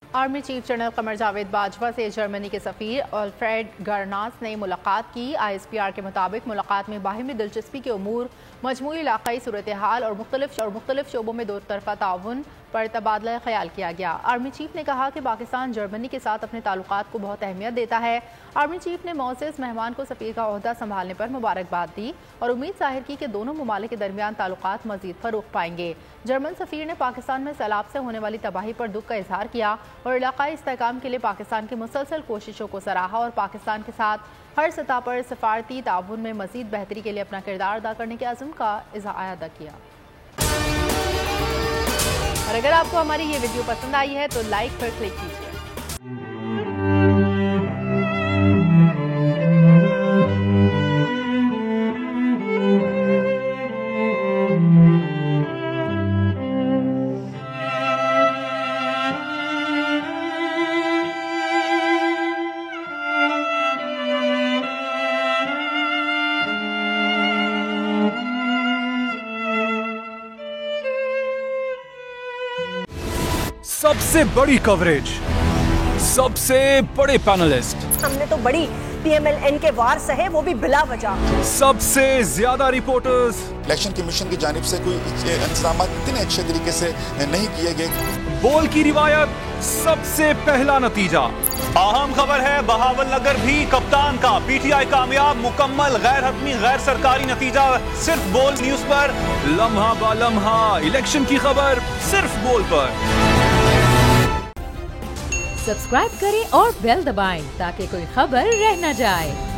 Army chief general Qamar Javed Bajwa से Germany के सफ़ीर Alfred गरनास ने मुलाकात की। ISPR के मुताबिक मुलाकात में बाहिमी दिलचस्पी के उमूर, मजमूई इलाक़ाई सूरत हाल और मुख्तलिफ शोबों में दो तरफ़ा ताउन पर तबादला ख्याल किया गया। आर्मी चीफ ने कहा कि पाकिस्तान जर्मनी के साथ अपने ताल्लुकात को बहुत अहमियत देता है। आर्मी चीफ ने मोअज़्ज़ज़ मेहमान को सफ़ीर का ओहदा संभालने पर मुबारकबाद दी और उम्मीद जाहिर की कि दोनों ममालिक के दरमियान ताल्लुकात मज़ीद फ़रोग़ पाएंगे। जर्मन सफ़ीर ने पाकिस्तान में सैलाब से होने वाली तबाही पर दुख का इजहार किया और इलाक़ाई इस्तेहकाम के लिए पाकिस्तान की मुसलसल कोशिशों को सराहा और पाकिस्तान के साथ हर सतह पर सफारती ताउन में मज़ीद बेहतरी के लिए अपना किरदार अदा करने के अज़्म का इज़हार किया। और अगर आपको हमारी ये वीडियो पसंद आई है तो लाइक पर क्लिक कीजिए। सबसे बड़ी कवरेज, सबसे बड़े पैनलिस्ट, हमने तो बड़ी PMLN के वार सहे, वो भी बिला वजह। सबसे ज्यादा रिपोर्टर्स। इलेक्शन कमीशन की जानिब से कोई इंतजाम इतने अच्छे तरीके से नहीं किए गए। बोल की रिवायत, सबसे पहला नतीजा। अहम खबर है बहावल नगर भी कप्तान का, PTI कामयाब, मुकम्मल गैर हतमी गैर सरकारी नतीजा सिर्फ बोल न्यूज पर। लम्हा बा लम्हा इलेक्शन की खबर सिर्फ बोल पर। सब्सक्राइब करें और बेल दबाएं ताकि कोई खबर रह न जाए।